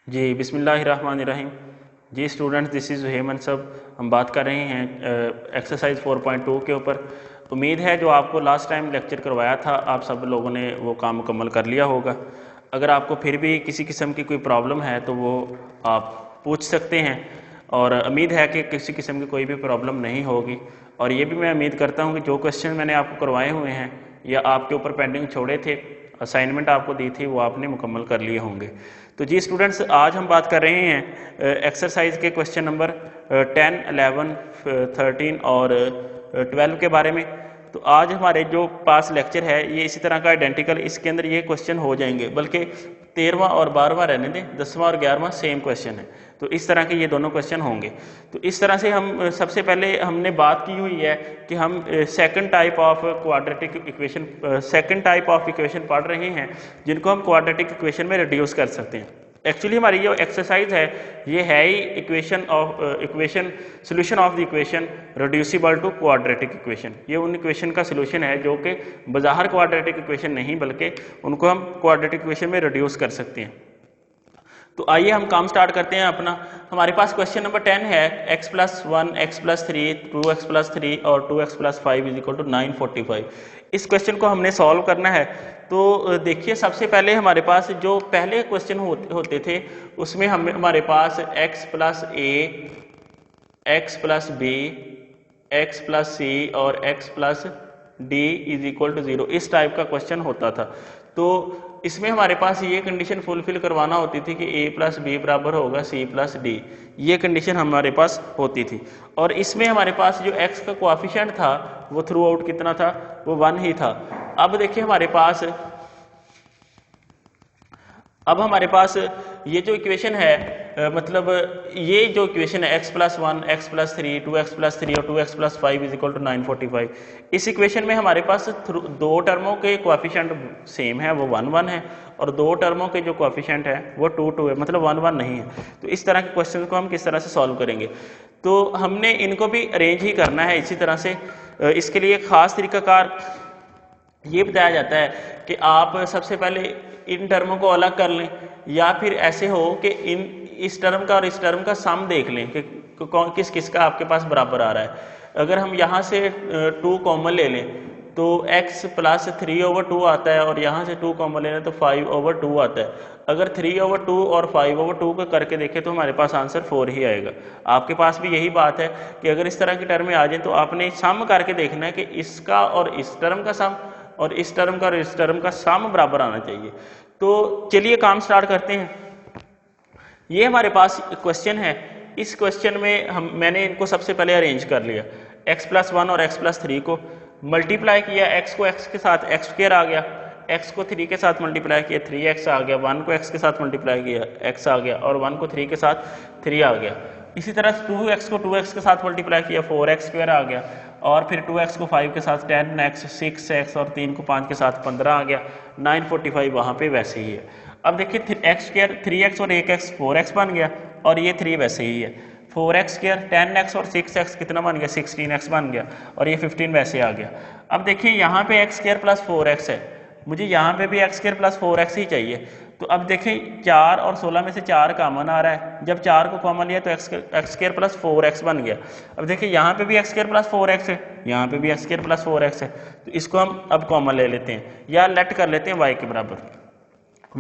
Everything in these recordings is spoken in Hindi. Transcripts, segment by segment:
जी बिस्मिल्लाहिर्रहमानिर्रहीम। जी स्टूडेंट्स, दिस इज़ हेमंत सब। हम बात कर रहे हैं एक्सरसाइज 4.2 के ऊपर। उम्मीद है जो आपको लास्ट टाइम लेक्चर करवाया था आप सब लोगों ने वो काम मुकम्मल कर लिया होगा। अगर आपको फिर भी किसी किस्म की कोई प्रॉब्लम है तो वो आप पूछ सकते हैं, और उम्मीद है कि किसी किस्म की कोई भी प्रॉब्लम नहीं होगी। और ये भी मैं उम्मीद करता हूँ कि जो क्वेश्चन मैंने आपको करवाए हुए हैं या आपके ऊपर पेंडिंग छोड़े थे, असाइनमेंट आपको दी थी, वो आपने मुकम्मल कर लिए होंगे। तो जी स्टूडेंट्स, आज हम बात कर रहे हैं एक्सरसाइज के क्वेश्चन नंबर 10, 11, 13 और 12 के बारे में। तो आज हमारे जो पास लेक्चर है ये इसी तरह का आइडेंटिकल, इसके अंदर ये क्वेश्चन हो जाएंगे, बल्कि 13वां और 12वां रहने दें, 10वां और 11वां सेम क्वेश्चन है। तो इस तरह के ये दोनों क्वेश्चन होंगे। तो इस तरह से हम सबसे पहले हमने बात की हुई है कि हम second type of quadratic equation, second type of equation पढ़ रहे हैं जिनको हम क्वाड्रेटिक इक्वेशन में रिड्यूस कर सकते हैं। एक्चुअली हमारी जो एक्सरसाइज है ये है ही equation solution of the equation reducible to quadratic equation. ये उन इक्वेशन का सोल्यूशन है जो कि बाहर क्वाड्रेटिक इक्वेशन नहीं, बल्कि उनको हम क्वाड्रेटिक इक्वेशन में रिड्यूस कर सकते हैं। तो आइए हम काम स्टार्ट करते हैं अपना। हमारे पास क्वेश्चन नंबर 10 है x+1, x+3, 2x+3 और 2x+5 इज इक्वल टू 945। इस क्वेश्चन को हमने सॉल्व करना है। तो देखिए, सबसे पहले हमारे पास जो पहले क्वेश्चन होते थे उसमें हमारे पास x+a, x+b, x+c और x+d इज इक्वल टू 0, इस टाइप का क्वेश्चन होता था। तो इसमें हमारे पास ये कंडीशन फुलफिल करवाना होती थी कि a+b बराबर होगा c+d, ये कंडीशन हमारे पास होती थी। और इसमें हमारे पास जो x का कोएफिशिएंट था वो थ्रू आउट कितना था, वो 1 ही था। अब देखिए हमारे पास ये जो इक्वेशन है, मतलब ये जो इक्वेशन है x+1, x+3, 2x+3 और 2x+5 इज इक्वल टू 945, इस इक्वेशन में हमारे पास दो टर्मों के कोएफिशिएंट सेम है, वो 1 1 है, और दो टर्मों के जो कोएफिशिएंट है वो 2 2 है, मतलब 1 1 नहीं है। तो इस तरह के क्वेश्चन को हम किस तरह से सॉल्व करेंगे, तो हमने इनको भी अरेंज ही करना है इसी तरह से। इसके लिए खास तरीकाकार ये बताया जाता है कि आप सबसे पहले इन टर्मों को अलग कर लें, या फिर ऐसे हो कि इस टर्म का और इस टर्म का सम देख लें कि किस किस का आपके पास बराबर आ रहा है। अगर हम यहाँ से 2 कॉमन ले लें तो x+3/2 आता है, और यहाँ से 2 कॉमन ले लें तो 5/2 आता है। अगर 3/2 और 5/2 को करके देखें तो हमारे पास आंसर 4 ही आएगा। आपके पास भी यही बात है कि अगर इस तरह की टर्म में आ जाए तो आपने सम करके देखना है कि इसका और इस टर्म का सम और इस टर्म का और इस टर्म का सम बराबर आना चाहिए। तो चलिए काम स्टार्ट करते हैं। ये हमारे पास क्वेश्चन है। इस क्वेश्चन में मैंने इनको सबसे पहले अरेंज कर लिया। x+1 और x+3 को मल्टीप्लाई किया, x को x के साथ x² आ गया, x को 3 के साथ मल्टीप्लाई किया 3x आ गया, 1 को x के साथ मल्टीप्लाई किया x आ गया, और 1 को 3 के साथ 3 आ गया। इसी तरह 2x को 2x के साथ मल्टीप्लाई किया 4x² आ गया, और फिर 2x को 5 के साथ 10x, 6x और 3 को 5 के साथ 15 आ गया। 945 वहाँ पे वैसे ही है। अब देखिए x² 3x और 1x 4x बन गया, और ये 3 वैसे ही है। 4x², 10x और 6x कितना बन गया, 16x बन गया, और ये 15 वैसे आ गया। अब देखिए यहाँ पे x² + 4x है, मुझे यहाँ पे भी x² + 4x ही चाहिए। तो अब देखें 4 और 16 में से 4 कॉमन आ रहा है, जब 4 को कॉमन लिया तो x² + 4x बन गया। अब देखिए यहाँ पे भी x² + 4x है, यहाँ पे भी x² + 4x है, तो इसको हम अब कॉमन ले लेते हैं या लेट कर लेते हैं y के बराबर।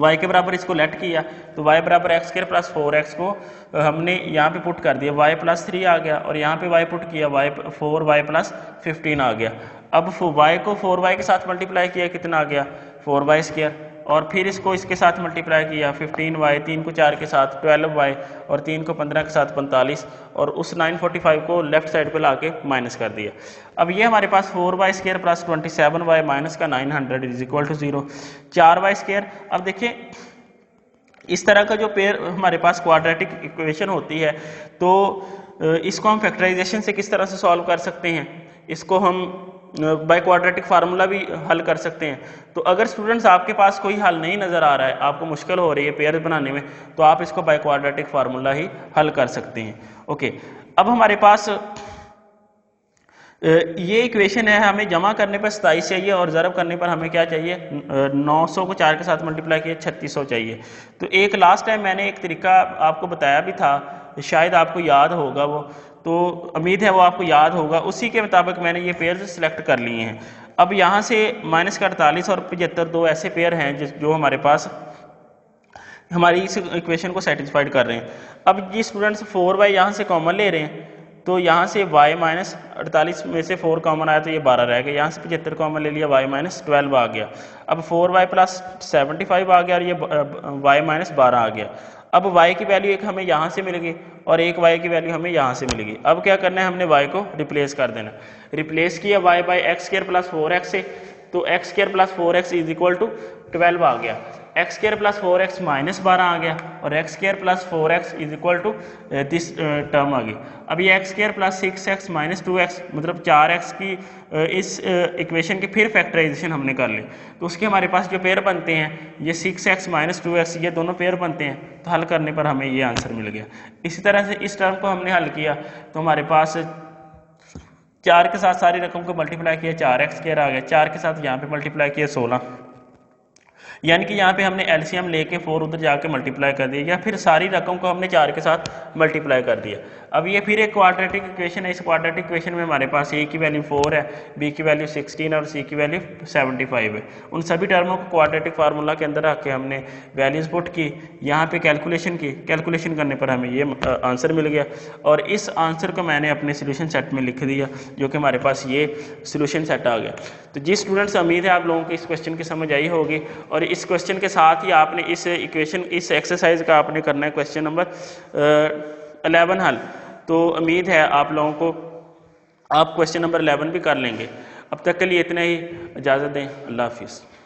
y के बराबर इसको लेट किया तो y बराबर x² + 4x को हमने यहाँ पे पुट कर दिया, y +3 आ गया, और यहाँ पे y पुट किया, 4y + 15 आ गया। अब y को 4y के साथ मल्टीप्लाई किया, कितना आ गया 4y², और फिर इसको इसके साथ मल्टीप्लाई किया 15y, 3 को 4 के साथ 12y, और 3 को 15 के साथ 45, और उस 945 को लेफ्ट साइड पे लाके माइनस कर दिया। अब ये हमारे पास 4y² + 27y माइनस का 900 इज इक्वल टू 0, 4y²। अब देखिए इस तरह का जो पेयर हमारे पास क्वाड्रेटिक इक्वेशन होती है, तो इसको हम फैक्टराइजेशन से किस तरह से सॉल्व कर सकते हैं, इसको हम बाय क्वाड्रेटिक फार्मूला भी हल कर सकते हैं। तो अगर स्टूडेंट्स आपके पास कोई हल नहीं नज़र आ रहा है, आपको मुश्किल हो रही है पेयर बनाने में, तो आप इसको बाय क्वाड्रेटिक फार्मूला ही हल कर सकते हैं। ओके, अब हमारे पास ये इक्वेशन है, हमें जमा करने पर 27 चाहिए और ज़रब करने पर हमें क्या चाहिए, 900 को 4 के साथ मल्टीप्लाई किया 3600 चाहिए। तो एक लास्ट टाइम मैंने एक तरीका आपको बताया भी था, शायद आपको याद होगा वो, तो उम्मीद है वो आपको याद होगा। उसी के मुताबिक मैंने ये पेयर सिलेक्ट कर लिए हैं। अब यहाँ से -48 और 75 दो ऐसे पेयर हैं जो हमारे पास हमारी इस इक्वेशन को सेटिस्फाइड कर रहे हैं। अब ये स्टूडेंट्स 4y यहाँ से कॉमन ले रहे हैं, तो यहाँ से y -48 में से 4 कॉमन आया तो ये 12 रह गया। यहाँ से 75 कॉमन ले लिया, y -12 आ गया। अब 4y + 75 आ गया और ये y -12 आ गया। अब y की वैल्यू एक हमें यहाँ से मिल गई और एक y की वैल्यू हमें यहाँ से मिल गई। अब क्या करना है, हमने y को रिप्लेस कर देना। रिप्लेस किया y बाई x² + 4x से, तो x² + 4x = 12 आ गया। x² + 4x -12 आ गया और x² + 4x = दिस टर्म आ गई। अब ये x² + 6x - 2x मतलब 4x की इस इक्वेशन की फिर फैक्टराइजेशन हमने कर ली, तो उसके हमारे पास जो पेयर बनते हैं ये 6x - 2x, ये दोनों पेयर बनते हैं। तो हल करने पर हमें ये आंसर मिल गया। इसी तरह से इस टर्म को हमने हल किया तो हमारे पास 4 के साथ सारी रकम को मल्टीप्लाई किया, 4x² आ गया। 4 के साथ यहाँ पे मल्टीप्लाई किया 16, यानी कि यहाँ पे हमने एलसीएम लेके 4 उधर जाके मल्टीप्लाई कर दिया, या फिर सारी रकम को हमने 4 के साथ मल्टीप्लाई कर दिया। अब ये फिर एक क्वाड्रेटिक इक्वेशन है। इस क्वाड्रेटिक इक्वेशन में हमारे पास a की वैल्यू 4 है, b की वैल्यू 16 और c की वैल्यू 75 है। उन सभी टर्मों को क्वाड्रेटिक फार्मूला के अंदर रख के हमने वैल्यूज पुट की, यहाँ पे कैलकुलेशन की। कैलकुलेशन करने पर हमें ये आंसर मिल गया और इस आंसर को मैंने अपने सोल्यूशन सेट में लिख दिया, जो कि हमारे पास ये सोल्यूशन सेट आ गया। तो जी स्टूडेंट्स, उम्मीद है आप लोगों को इस क्वेश्चन की समझ आई होगी और इस क्वेश्चन के साथ ही आपने इस इक्वेशन, इस एक्सरसाइज का आपने करना है क्वेश्चन नंबर 11 हल। तो उम्मीद है आप लोगों को आप क्वेश्चन नंबर 11 भी कर लेंगे। अब तक के लिए इतना ही, इजाज़त दें, अल्लाह हाफिज़।